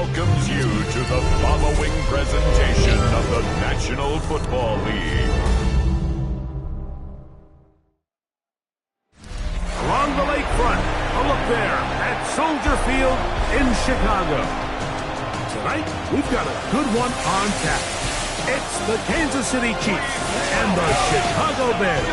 welcomes you to the following presentation of the National Football League. Along the lakefront, a look there at Soldier Field in Chicago. Tonight, we've got a good one on tap. It's the Kansas City Chiefs and the Chicago Bears.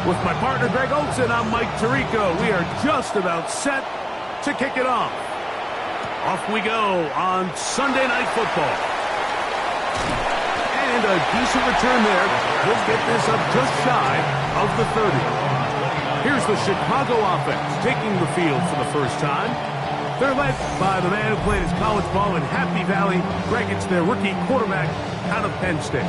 With my partner, Greg Olson, I'm Mike Tirico. We are just about set to kick it off. Off we go on Sunday Night Football. And a decent return there. We'll get this up just shy of the 30. Here's the Chicago offense taking the field for the first time. They're led by the man who played his college ball in Happy Valley. Greg, it's their rookie quarterback out of Penn State.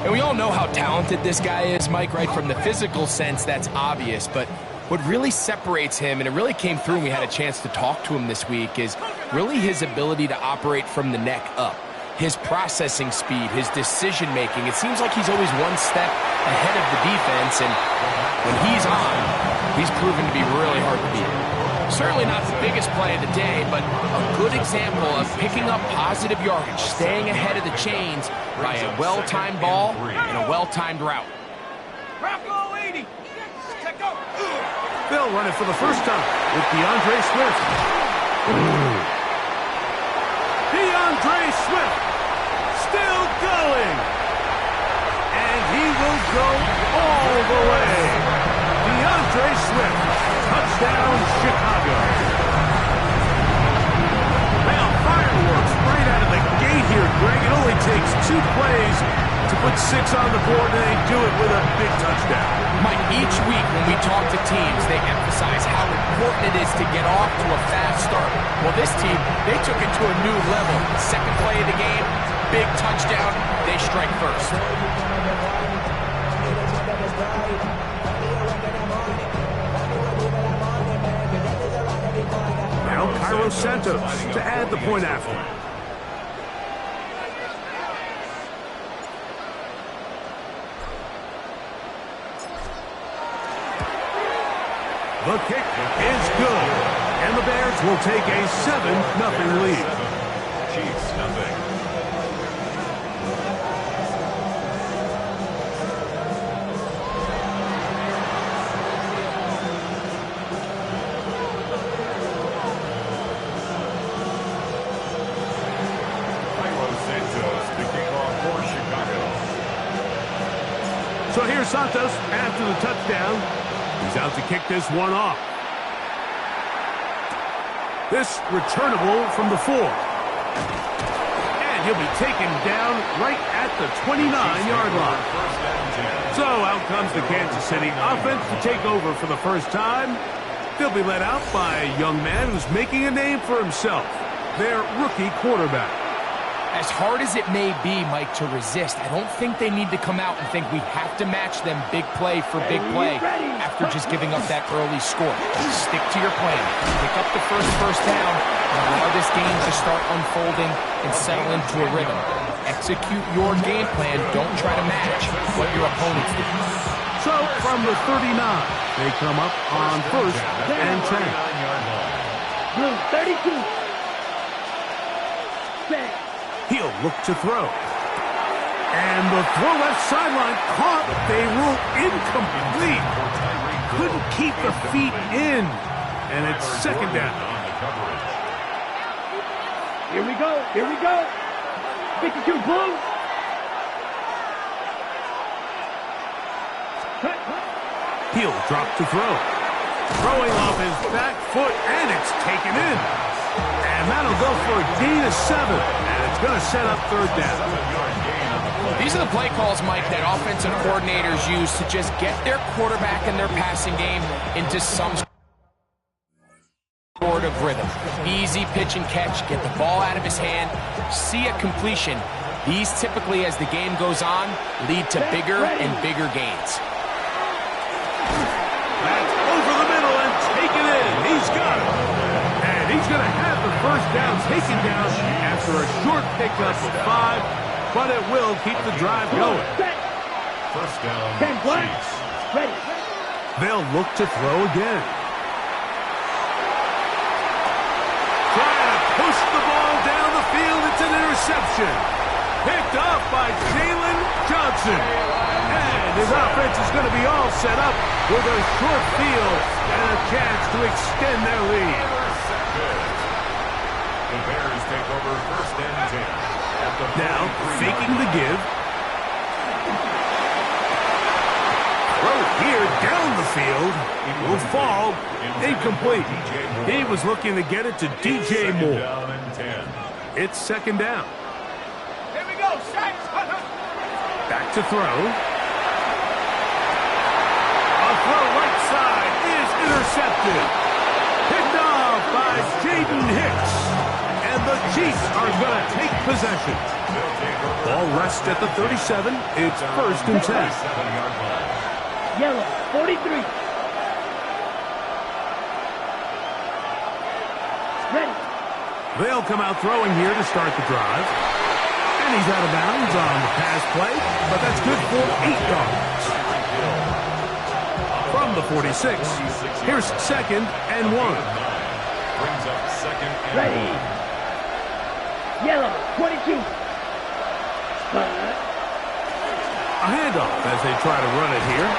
And we all know how talented this guy is, Mike, right? From the physical sense, that's obvious. But what really separates him, and it really came through when we had a chance to talk to him this week, is really his ability to operate from the neck up. His processing speed, his decision-making. It seems like he's always one step ahead of the defense, and when he's on, he's proven to be really hard to beat. Certainly not the biggest play of the day, but a good example of picking up positive yardage, staying ahead of the chains by a well-timed ball and a well-timed route. They'll run it for the first time with DeAndre Swift. DeAndre Swift still going. And he will go all the way. DeAndre Swift, touchdown Chicago. Well, fireworks right out of the gate here, Greg. It only takes 2 plays to put 6 on the board, and they do it with a big touchdown. Mike, each week when we talk to teams, they emphasize how important it is to get off to a fast start. Well, this team, they took it to a new level. Second play of the game, big touchdown, they strike first. Now Cairo Santos to add the point after. The kick is good, and the Bears will take a 7-0 lead. Chiefs, nothing. So here's Santos after the touchdown. He's out to kick this one off. This returnable from the 4. And he'll be taken down right at the 29-yard line. So out comes the Kansas City offense to take over for the first time. They'll be led out by a young man who's making a name for himself, their rookie quarterback. As hard as it may be, Mike, to resist, I don't think they need to come out and think we have to match them big play for big play after just giving up that early score. Just stick to your plan. Pick up the first down and allow this game to start unfolding and settle into a rhythm. Execute your game plan. Don't try to match what your opponents do. So from the 39, they come up on 1st and 10. 32. He'll look to throw. And the throw left sideline caught. They rule incomplete. Couldn't keep the feet in. And it's 2nd down. Here we go. Here we go. 52 blue. He'll drop to throw. Throwing off his back foot, and it's taken in. And that'll go for a gain of 7. And it's going to set up 3rd down. These are the play calls, Mike, that offensive coordinators use to just get their quarterback and their passing game into some sort of rhythm. Easy pitch and catch, get the ball out of his hand, see a completion. These typically, as the game goes on, lead to bigger and bigger gains. That's over the middle and taken in. He's got it. And he's going to have the first down taken down after a short pickup of 5, but it will keep the drive going. First down, 10 blocks. Ready. They'll look to throw again. Trying to push the ball down the field. It's an interception. Picked up by Jalen Johnson. And his offense is going to be all set up with a short field and a chance to extend their lead. the Bears take over first and 10. Now, faking the give. Throw here down the field. It will fall. Incomplete. He was looking to get it to DJ Moore. It's second down. Here we go. Back to throw. A throw right side is intercepted. Picked off by Jaden Hicks. And the Chiefs are going to take possession. Ball rests at the 37. It's first and 10. Yellow, 43. Ready. They'll come out throwing here to start the drive. And he's out of bounds on the pass play, but that's good for 8 yards. From the 46, here's second and 1. Brings up second and Ready. Yellow, 22. A handoff as they try to run it here.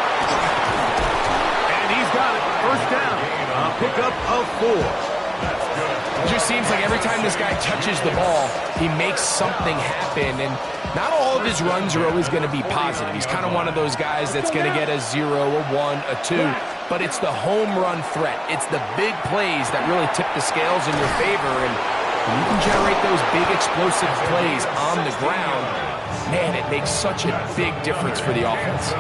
And he's got it. First down. A pickup of 4. It just seems like every time this guy touches the ball, he makes something happen. And not all of his runs are always going to be positive. He's kind of one of those guys that's going to get a 0, a 1, a 2. But it's the home run threat. It's the big plays that really tip the scales in your favor. And when you can generate those big explosive plays on the ground, man, it makes such a big difference for the offense.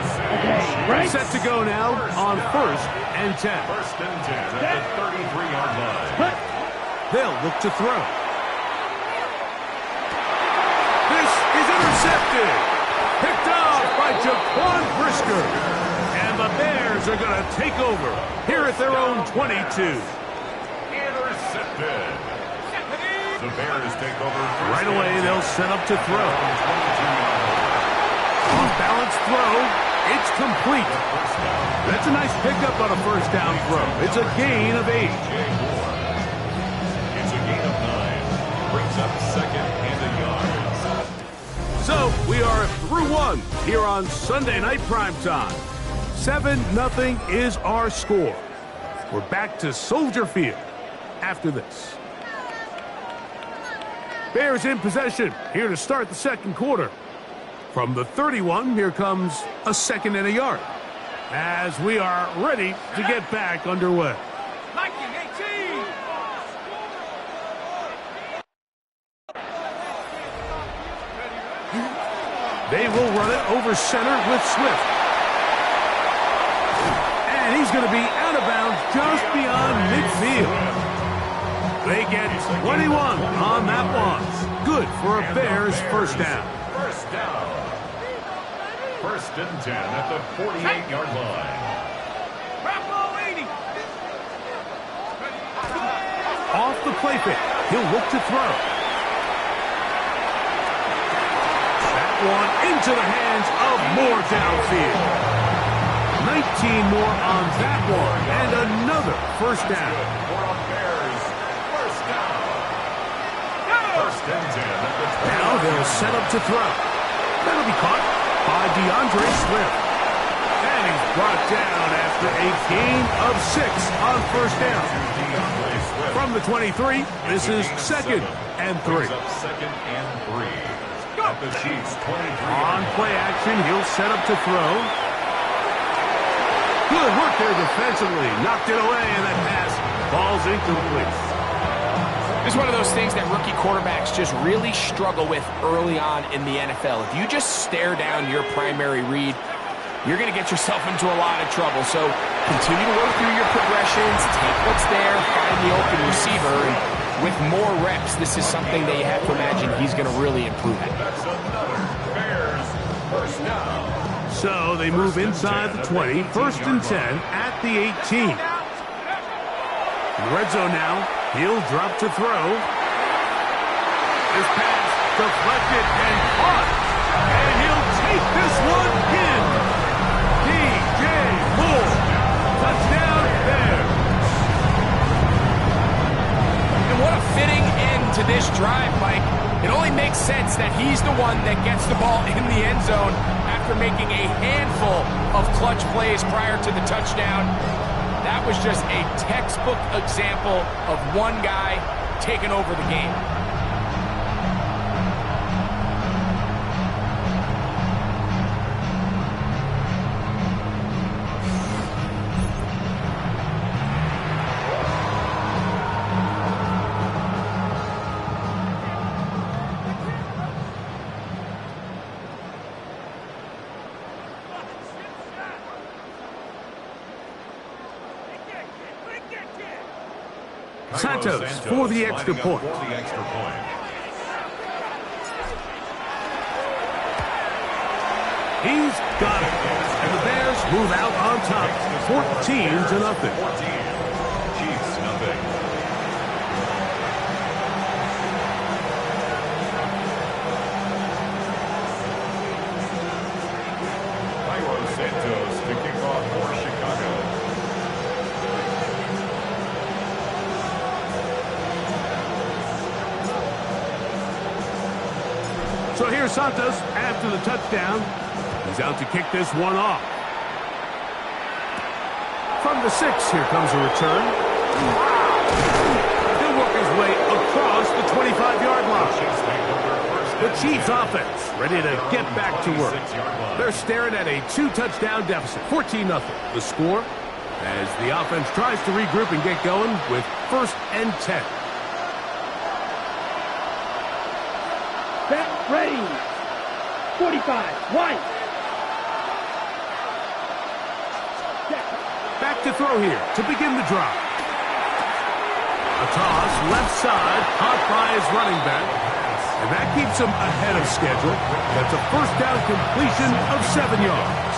Right. Set to go now on first and 10. First and 10 at the 33-yard line. They'll look to throw. This is intercepted. Picked off by Jaquan Brisker. And the Bears are going to take over here at their own 22. Intercepted. The Bears take over. Right away, they'll set up to throw. Off-balance throw. It's complete. That's a nice pickup on a first down throw. It's a gain of 8. It's a gain of 9. Brings up second and a yard. So we are through one here on Sunday Night Primetime. 7-0 is our score. We're back to Soldier Field after this. Bears in possession here to start the second quarter. From the 31, here comes a second and a yard as we are ready to get back underway. They will run it over center with Swift. And he's going to be out of bounds just beyond midfield. They get 21 on that one. Good for a Bears first down. First down. First and 10 at the 48-yard line. Off the play fake. He'll look to throw. That one into the hands of Moore downfield. 19 more on that one. And another first down. First and 10 at the 20. Now they'll set up to throw. That'll be caught by DeAndre Swift. And he's brought down after a gain of 6 on first down. From the 23, this is second and 3. Second and 3. At the Chiefs 23. On play action, he'll set up to throw. Good work there defensively. Knocked it away, and that pass falls incomplete. It's one of those things that rookie quarterbacks just really struggle with early on in the NFL. If you just stare down your primary read, you're going to get yourself into a lot of trouble. So continue to work through your progressions, take what's there, find the open receiver, and with more reps, this is something that you have to imagine he's going to really improve at. That's another Bears first down. So they move inside the 20, 1st and 10 at the 18. In the red zone now, he'll drop to throw. This pass deflected and caught. And he'll take this one in. DJ Moore. Touchdown Bears. And what a fitting end to this drive, Mike. It only makes sense that he's the one that gets the ball in the end zone after making a handful of clutch plays prior to the touchdown. That was just a textbook example of one guy taking over the game. Santos for the extra point. He's got it. And the Bears move out on top, 14-0. 14. Chiefs, nothing. Cairo Santos to kick off for Chicago. So here's Santos after the touchdown. He's out to kick this one off. From the 6, here comes a return. He'll work his way across the 25-yard line. The Chiefs offense ready to get back to work. They're staring at a 2-touchdown deficit, 14-0. The score as the offense tries to regroup and get going with 1st and 10. Set, ready. 45, white. Back to throw here to begin the drive. A toss, left side, caught by his running back. And that keeps him ahead of schedule. That's a 1st down completion of 7 yards.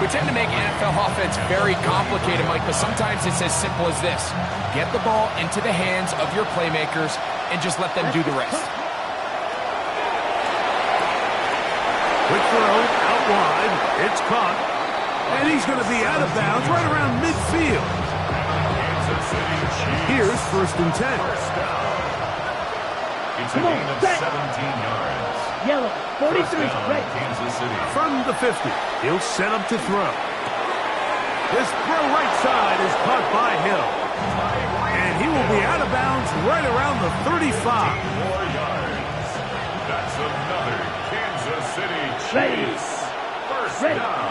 We tend to make NFL offense very complicated, Mike, but sometimes it's as simple as this. Get the ball into the hands of your playmakers and just let them do the rest. Quick throw, out wide, it's caught. And he's going to be out of bounds right around midfield. Here's 1st and 10. It's a gain of 17 yards. Yellow, 43, red. Kansas City. From the 50, he'll set up to throw. This throw right side is caught by Hill. And he will be out of bounds right around the 35. 4 yards. That's another Kansas City Chiefs. First down.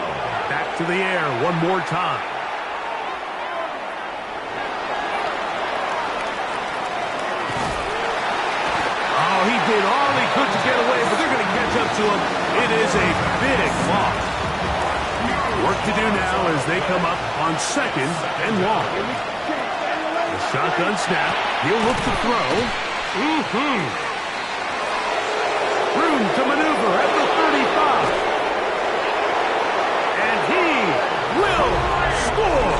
Back to the air one more time. Oh, he did all he could to get away, but they're going to catch up to him. It is a big loss. Work to do now as they come up on 2nd and long. The shotgun snap. He'll look to throw. Room to maneuver at the 35. And he will score.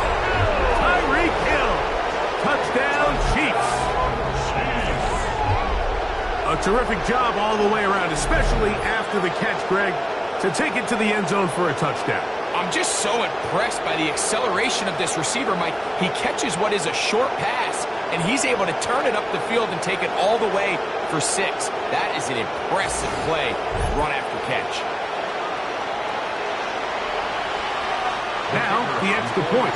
Tyreek Hill. Touchdown, Chiefs. A terrific job all the way around, especially after the catch, Greg, to take it to the end zone for a touchdown. I'm just so impressed by the acceleration of this receiver, Mike. He catches what is a short pass, and he's able to turn it up the field and take it all the way for 6. That is an impressive play, run after catch. Now, the extra point.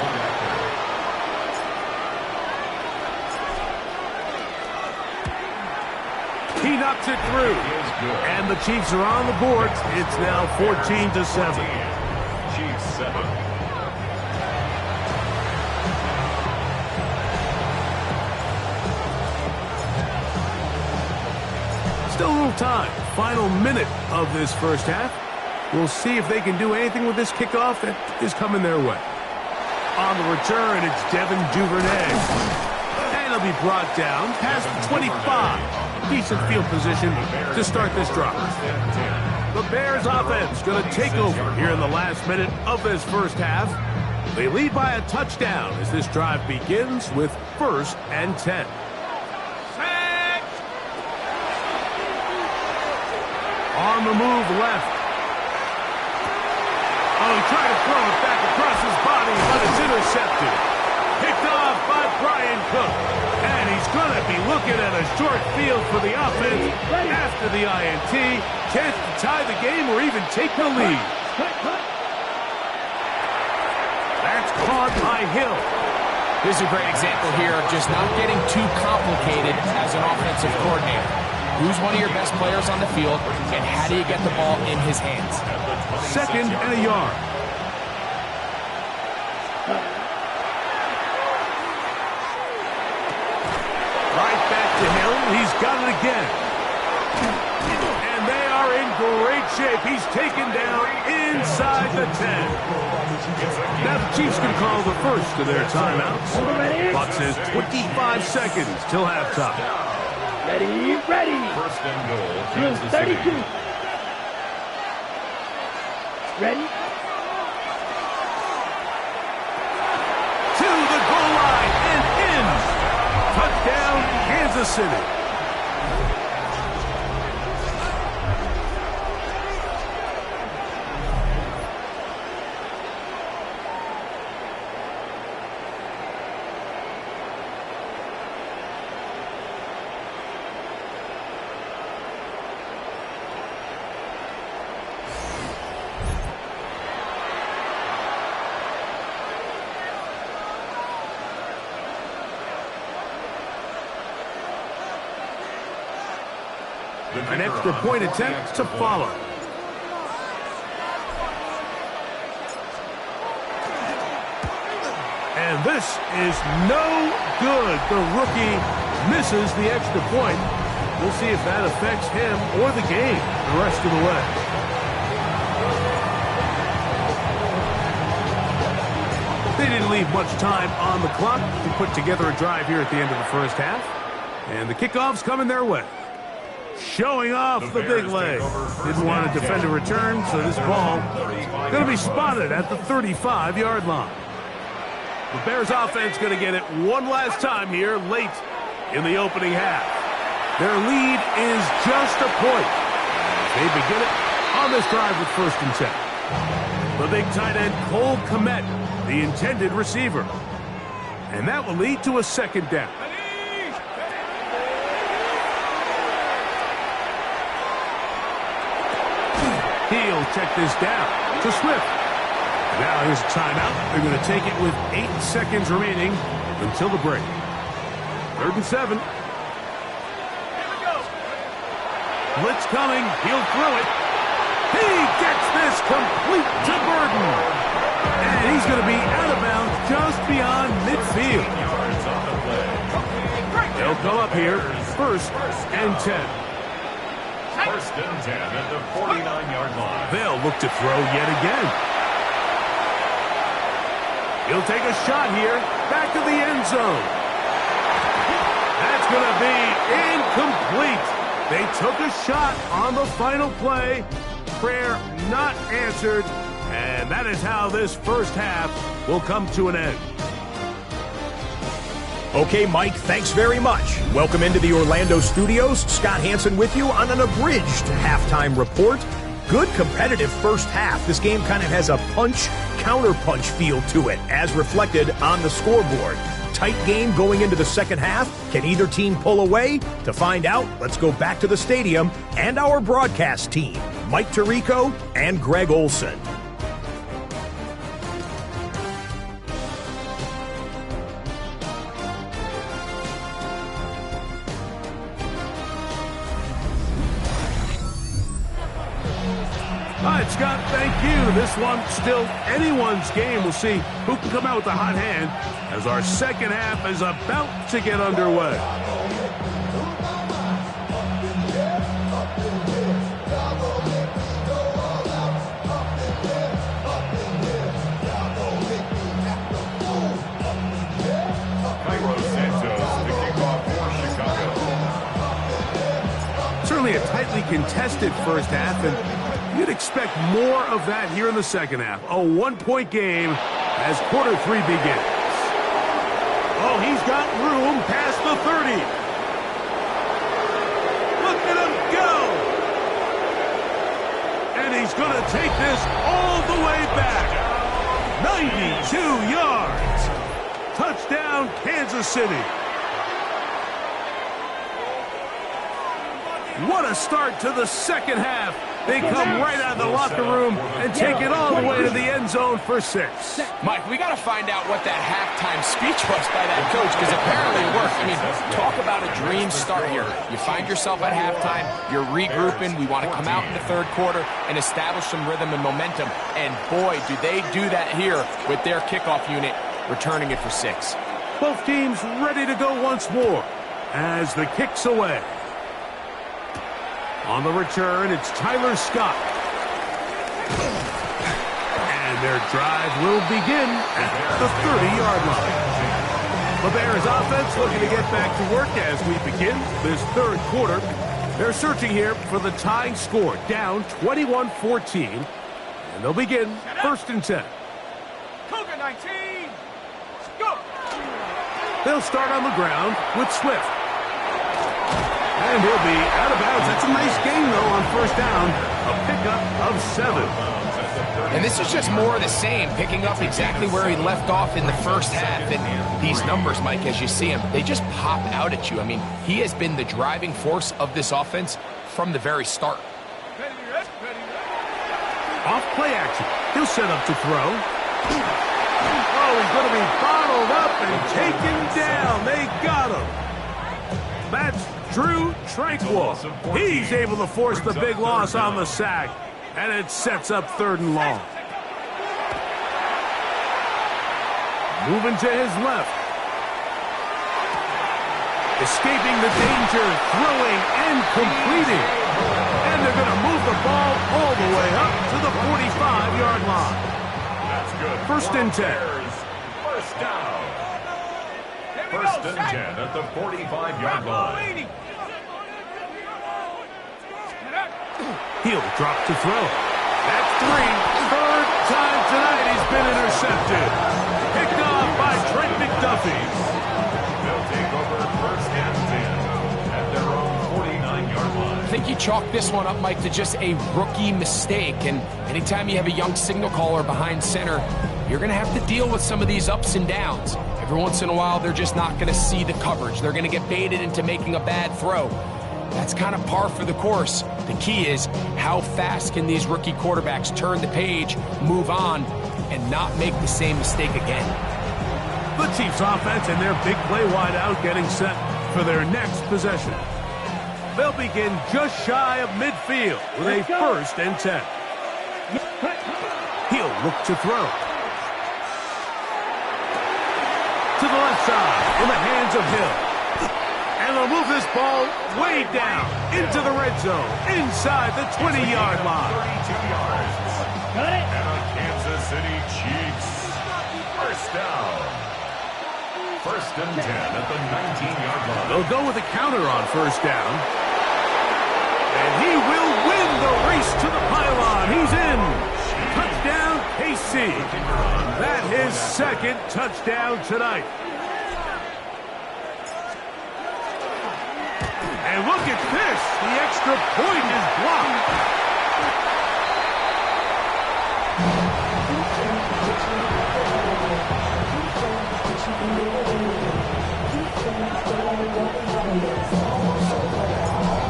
He knocks it through. And the Chiefs are on the board. It's now 14-7. Chiefs 7. Still a little time. Final minute of this first half. We'll see if they can do anything with this kickoff that is coming their way. On the return, it's Devin Duvernay. And he'll be brought down past the 25. Decent field position to start this drive. The Bears offense going to take over here in the last minute of this first half. They lead by a touchdown as this drive begins with 1st and 10. On the move left. Oh, he tried to throw it back across his body, but it's intercepted. Picked off by Brian Cook. And he's going to be looking at a short field for the offense after the INT. Chance to tie the game or even take the lead. That's caught by Hill. This is a great example here of just not getting too complicated as an offensive coordinator. Who's one of your best players on the field, and how do you get the ball in his hands? 2nd and a yard. Right back to Hill. He's got it again. And they are in great shape. He's taken down inside the 10. Now the Chiefs can call the first of their timeouts. Clock says 25 seconds till halftime. Ready, ready. 1st and goal, Blue, Kansas 32. City. Ready? To the goal line and in. Touchdown, Kansas City. An extra point attempt to follow. And this is no good. The rookie misses the extra point. We'll see if that affects him or the game the rest of the way. They didn't leave much time on the clock to put together a drive here at the end of the first half. And the kickoff's coming their way. Showing off the big leg. Didn't want to defend a return, so this ball going to be spotted at the 35-yard line. The Bears offense going to get it one last time here late in the opening half. Their lead is just a point. They begin it on this drive with 1st and 10. The big tight end, Cole Kmet, the intended receiver. And that will lead to a 2nd down. He'll check this down to Swift. Now here's a timeout. They're going to take it with 8 seconds remaining until the break. 3rd and 7. Blitz coming. He'll throw it. He gets this complete to Burden. And he's going to be out of bounds just beyond midfield. They'll come up here. 1st and 10. 1st and 10 at the 49-yard line. They'll look to throw yet again. He'll take a shot here. Back to the end zone. That's going to be incomplete. They took a shot on the final play. Prayer not answered. And that is how this first half will come to an end. Okay, Mike, thanks very much. Welcome into the Orlando studios. Scott Hansen with you on an abridged halftime report. Good competitive first half. This game kind of has a punch-counter-punch feel to it, as reflected on the scoreboard. Tight game going into the second half. Can either team pull away? To find out, let's go back to the stadium and our broadcast team, Mike Tirico and Greg Olson. All right, Scott, thank you. This one still anyone's game. We'll see who can come out with a hot hand as our second half is about to get underway. contested first half, and you'd expect more of that here in the second half. A one-point game as quarter 3 begins. Oh, he's got room past the 30. Look at him go! And he's going to take this all the way back. 92 yards. Touchdown, Kansas City. What a start to the second half. They come right out of the locker room and take it all the way to the end zone for 6. Mike, we got to find out what that halftime speech was by that coach, because apparently it worked. I mean, talk about a dream start here. You find yourself at halftime, you're regrouping, we want to come out in the third quarter and establish some rhythm and momentum. And boy, do they do that here with their kickoff unit, returning it for 6. Both teams ready to go once more as the kick's away. On the return, it's Tyler Scott. And their drive will begin at the 30-yard line. The Bears offense looking to get back to work as we begin this third quarter. They're searching here for the tying score, down 21-14. And they'll begin 1st and 10. Cougar 19. Go. They'll start on the ground with Swift. And he'll be out of bounds. That's a nice gain, though, on 1st down. A pickup of 7. And this is just more of the same, picking up exactly where he left off in the first half. And these numbers, Mike, as you see him, they just pop out at you. I mean, he has been the driving force of this offense from the very start. Off play action. He'll set up to throw. Oh, he's going to be bottled up and taken down. They got him. That's Drew Tranquil. He's able to force the big loss on the sack, and it sets up 3rd and long. Moving to his left. Escaping the danger, throwing and completing. And they're going to move the ball all the way up to the 45-yard line. That's good. 1st and 10. First down. 1st and 10 at the 45-yard line. He'll drop to throw. That's 3. 3rd time tonight he's been intercepted. Picked off by Trent McDuffie. They'll take over 1st and 10 at their own 49-yard line. I think you chalk this one up, Mike, to just a rookie mistake. And anytime you have a young signal caller behind center, you're going to have to deal with some of these ups and downs. Every once in a while, they're just not going to see the coverage. They're going to get baited into making a bad throw. That's kind of par for the course. The key is how fast can these rookie quarterbacks turn the page, move on, and not make the same mistake again. The Chiefs offense and their big play wideout getting set for their next possession. They'll begin just shy of midfield with a 1st and 10. He'll look to throw. To the left side in the hands of Hill. And they'll move this ball way down into the red zone, inside the 20-yard line. 32 yards. Got it. And the Kansas City Chiefs. 1st down. 1st and 10 at the 19-yard line. They'll go with a counter on 1st down. And he will win the race to the pylon. He's in. Touchdown, KC. That his 2nd touchdown tonight. And look at this. The extra point is blocked.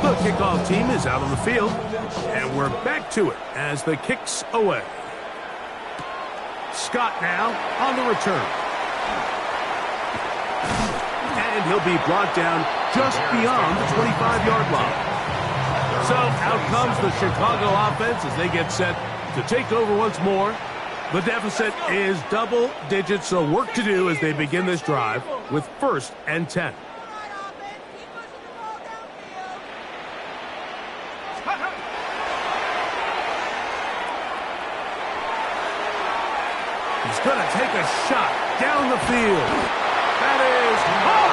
The kickoff team is out on the field. And we're back to it as the kick's away. Scott now on the return. And he'll be brought down just beyond the 25-yard line. So out comes the Chicago offense as they get set to take over once more. The deficit is double digits, so work to do as they begin this drive with 1st and 10. He's going to take a shot down the field. That is hard.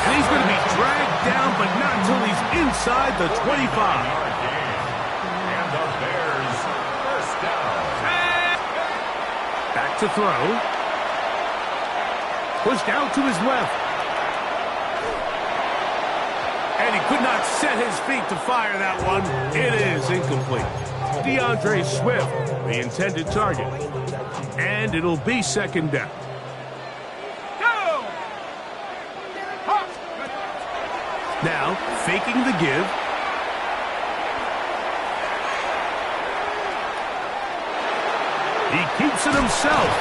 And he's going to be dragged down, but not until he's inside the 25. And the Bears first down. Back to throw. Pushed out to his left. And he could not set his feet to fire that one. It is incomplete. DeAndre Swift, the intended target. And it'll be second down. Now, faking the give. He keeps it himself.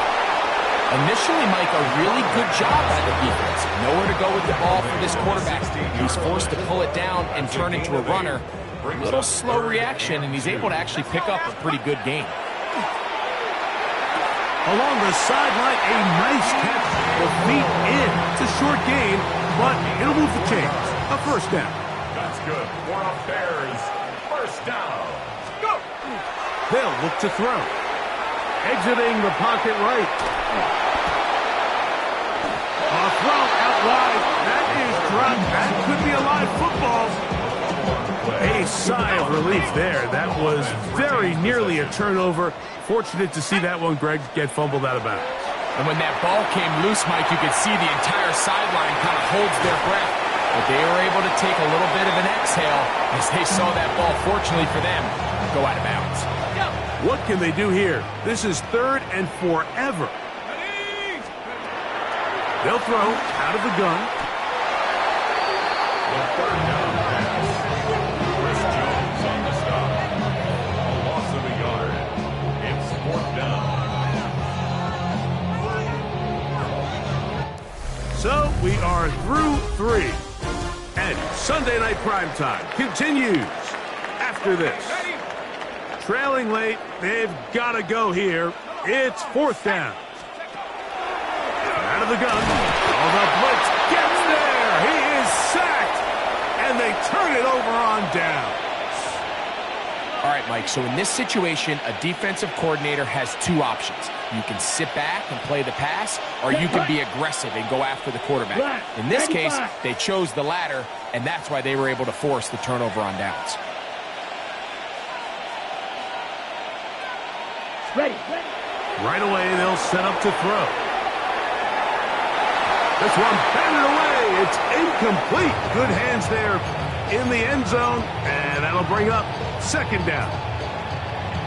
Initially, Mike, a really good job by the defense. Nowhere to go with the ball for this quarterback. He's forced to pull it down and turn into a runner. A little slow reaction, and he's able to actually pick up a pretty good gain. Along the sideline, a nice catch. The feet in. It's a short gain, but it'll move the chains. A first down. That's good for a Bears first down. Go! They'll look to throw. Exiting the pocket right. A throw out wide. That is dropped. That could be a live football. A sigh of relief there. That was very nearly a turnover. Fortunate to see that one, Greg, get fumbled out of bounds. And when that ball came loose, Mike, you could see the entire sideline kind of holds their breath. But they were able to take a little bit of an exhale as they saw that ball, fortunately for them, go out of bounds. What can they do here? This is 3rd and forever. They'll throw out of the gun. The third down pass. Chris Jones on the stop. A loss of a yard. It's 4th down. So we are through 3. And Sunday Night Primetime continues after this. Trailing late, they've got to go here. It's 4th down. Out of the gun. Oh, the blitz gets there. He is sacked. And they turn it over on down. All right, Mike, so in this situation, a defensive coordinator has 2 options. You can sit back and play the pass, or you can be aggressive and go after the quarterback. In this case, they chose the latter, and that's why they were able to force the turnover on downs. Ready. Right away, they'll set up to throw. This one batted away. It's incomplete. Good hands there in the end zone, and that'll bring up second down.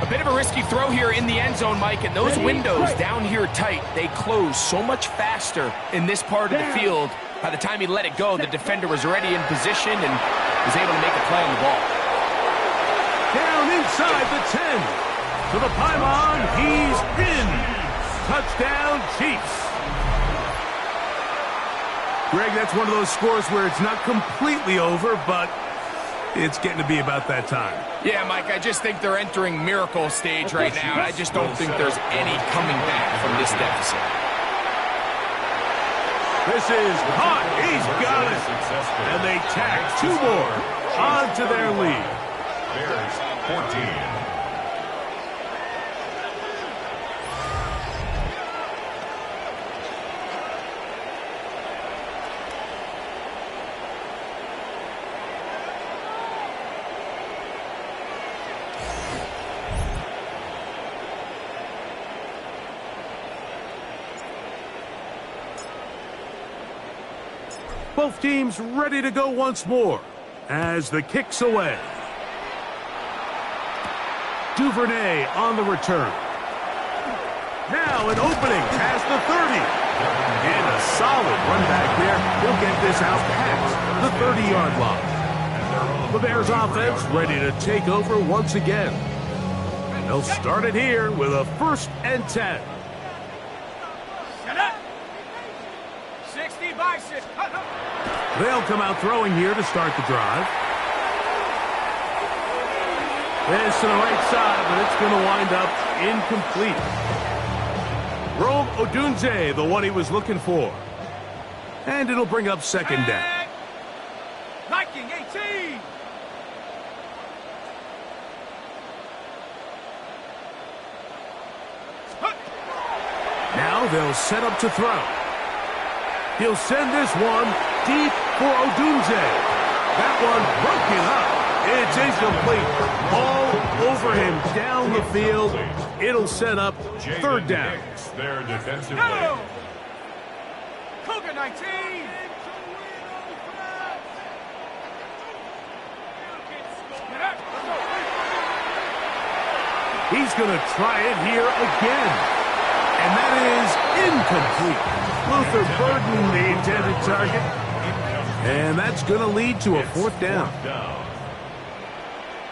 A bit of a risky throw here in the end zone, Mike, and those windows down here tight, they close so much faster in this part of the field. By the time he let it go, the defender was already in position and was able to make a play on the ball. Down inside the 10. To the pylon, he's in. Touchdown, Chiefs. Greg, that's one of those scores where it's not completely over, but it's getting to be about that time. Yeah, Mike, I just think they're entering miracle stage right now. I just don't think there's any coming back from this deficit. This is hot. He's got it. And they tack 2 more onto their lead. Bears 14. Both teams ready to go once more as the kick's away. Duvernay on the return. Now an opening past the 30. And a solid run back there. He'll get this out past the 30-yard line. The Bears offense ready to take over once again. They'll start it here with a 1st and 10. They'll come out throwing here to start the drive. This to the right side, but it's going to wind up incomplete. Rome Odunze, the one he was looking for. And it'll bring up second down. Viking 18. Now they'll set up to throw. He'll send this one deep for Odunze. That one broken up. It's incomplete. All over him down the field. It'll set up third down. Their defensive Go! Cougar 19. He's going to try it here again. And that is incomplete. Luther Burden, the intended target. And that's going to lead to a fourth down.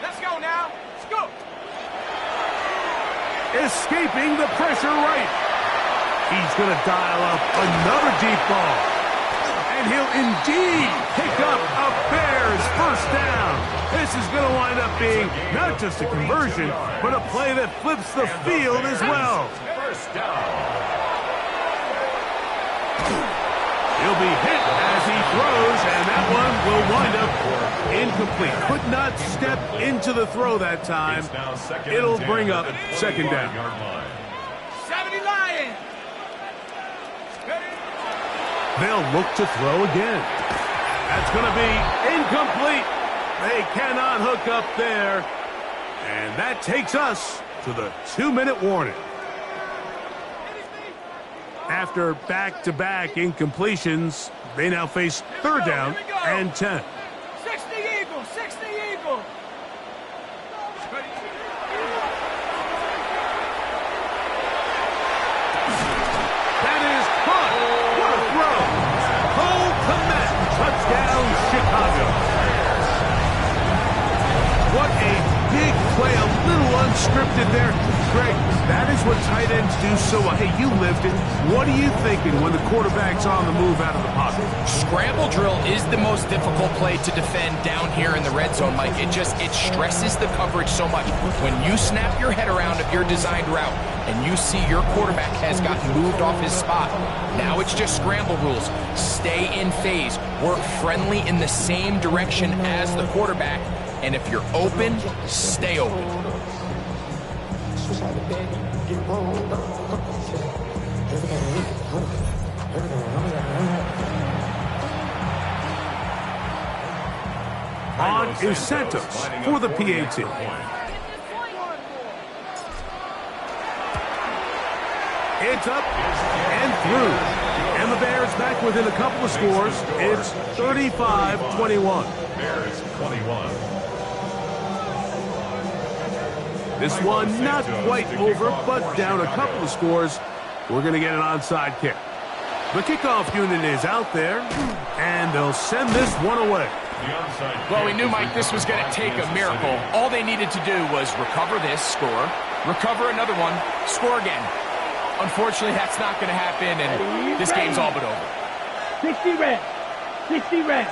Let's go now. Let's go. Escaping the pressure right. He's going to dial up another deep ball. And he'll indeed pick up a Bears first down. This is going to wind up being not just a conversion, but a play that flips the field as well. First down. He'll be hit as he throws, and that one will wind up incomplete. Could not step into the throw that time. It'll bring up second down. 70 Lions. They'll look to throw again. That's going to be incomplete. They cannot hook up there. And that takes us to the 2-minute warning. After back-to-back incompletions, they now face third down and 10. 60 Eagles, 60 Eagles. That is caught. What a throw. Cole Kmet, touchdown, Chicago. What a big play, a little unscripted there. Greg, that is what tight ends do so well. Hey, you lived it. What are you thinking when the quarterback's on the move out of the pocket? Scramble drill is the most difficult play to defend down here in the red zone, Mike. It stresses the coverage so much. When you snap your head around of your designed route and you see your quarterback has gotten moved off his spot, now it's just scramble rules. Stay in phase. Work friendly in the same direction as the quarterback. And if you're open, stay open. On is Santos for the PAT. It's up and through. And the Bears back within a couple of scores. It's 35-21. Bears 21. This one not quite over, but down a couple of scores. We're going to get an onside kick. The kickoff unit is out there, and they'll send this one away. Well, we knew, Mike, this was going to take a miracle. All they needed to do was recover this, score, recover another one, score again. Unfortunately, that's not going to happen, and this game's all but over. 60 red. 60 red.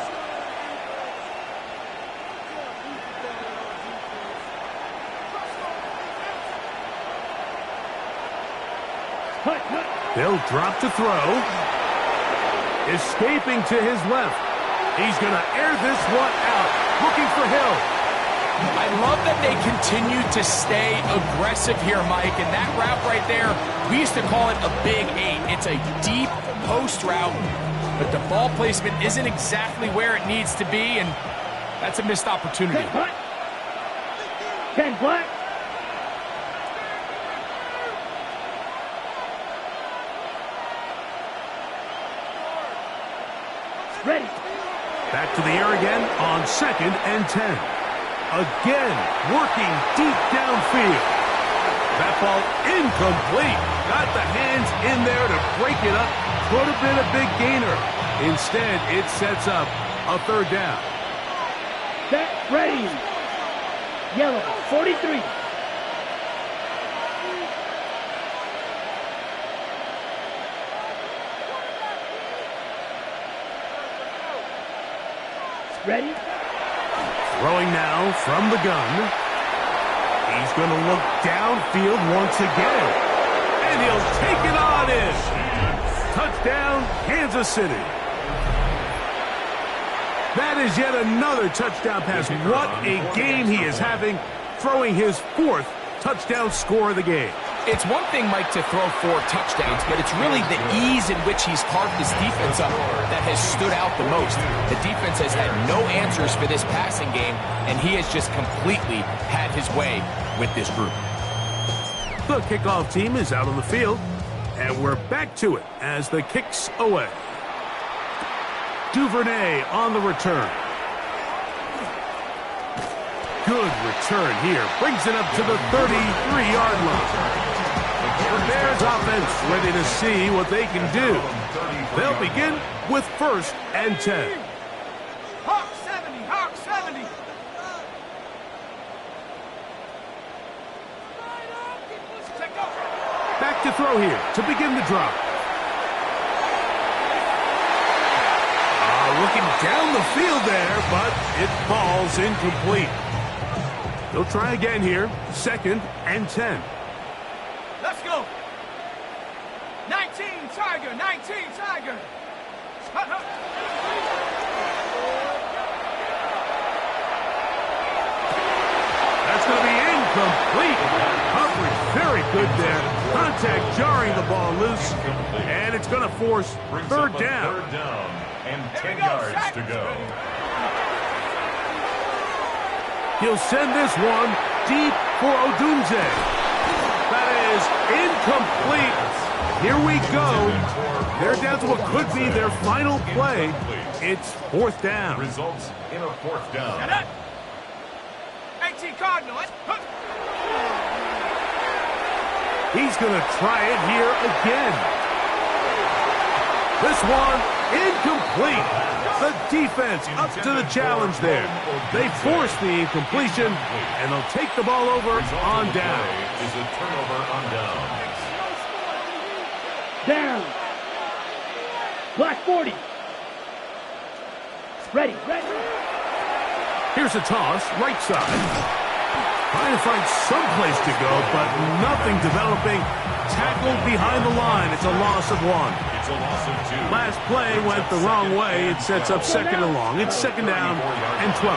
They'll drop to throw. Escaping to his left. He's going to air this one out. Looking for Hill. I love that they continue to stay aggressive here, Mike. And that route right there, we used to call it a big 8. It's a deep post route, but the ball placement isn't exactly where it needs to be, and that's a missed opportunity. 10 black. Ready. Back to the air again on 2nd and 10. Again, working deep downfield. That ball incomplete. Got the hands in there to break it up. Could have been a big gainer. Instead, it sets up a third down. Set. Ready. Yellow. 43. Ready? Throwing now from the gun. He's going to look downfield once again. And he'll take it on in. Touchdown, Kansas City. That is yet another touchdown pass. What a game he is having, throwing his 4th touchdown score of the game. It's one thing, Mike, to throw 4 touchdowns, but it's really the ease in which he's carved this defense up that has stood out the most. The defense has had no answers for this passing game, and he has just completely had his way with this group. The kickoff team is out on the field, and we're back to it as the kick's away. Duvernay on the return. Good return here. Brings it up to the 33-yard line. The Bears offense ready to see what they can do. They'll begin with 1st and 10. Hawk 70, Hawk 70. Back to throw here to begin the drop. Looking down the field there, but it falls incomplete. They'll try again here. 2nd and 10. Let's go. 19 Tiger, 19 Tiger. That's going to be incomplete. Coverage very good there. Contact jarring the ball loose. And it's going to force 3rd down. 3rd down and 10 yards to go. He'll send this one deep for Odunze. That is incomplete. Here we go. They're down to what could be their final play. It's 4th down. Results in a 4th down. 18 Cardinal. He's going to try it here again. This one incomplete. The defense up to the challenge there. They force the incompletion, and they'll take the ball over on down. Is a turnover on down. Down. Black 40. Ready, ready. Here's a toss, right side. Trying to find some place to go, but nothing developing. Tackled behind the line. It's a loss of 1. It's a loss of 2. Last play went the wrong way. It sets up 2nd and long. It's 2nd down and 12.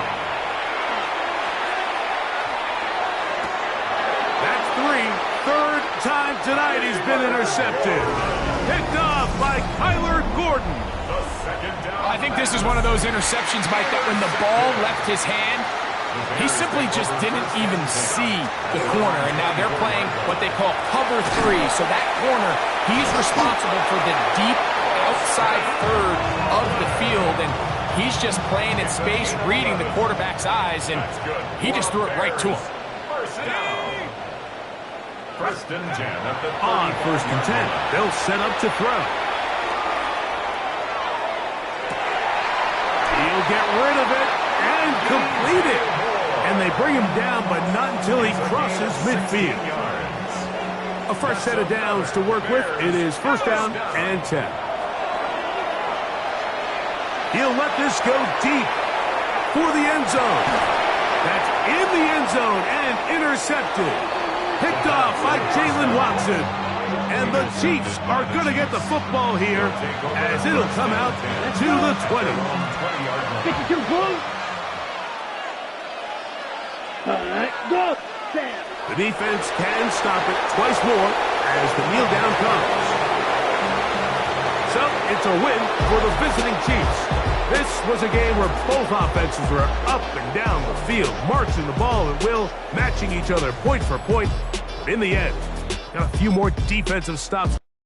That's 3. 3rd time tonight he's been intercepted. Picked off by Kyler Gordon. The 2nd down. I think this is one of those interceptions, Mike, that when the ball left his hand, he simply just didn't even see the corner, and now they're playing what they call cover 3. So that corner, he's responsible for the deep outside 3rd of the field, and he's just playing in space, reading the quarterback's eyes, and he just threw it right to him. 1st down. 1st and 10 at the 30. On 1st and 10, they'll set up to throw. He'll get rid of it and complete it. And they bring him down, but not until he crosses midfield. A fresh set of downs to work with. It is 1st down and 10. He'll let this go deep for the end zone. That's in the end zone and intercepted. Picked off by Jalen Watson. And the Chiefs are going to get the football here as it'll come out to the 20. 52 points. Go. Sam. The defense can stop it twice more as the kneel down comes. So it's a win for the visiting Chiefs. This was a game where both offenses were up and down the field, marching the ball at will, matching each other point for point. But in the end, got a few more defensive stops.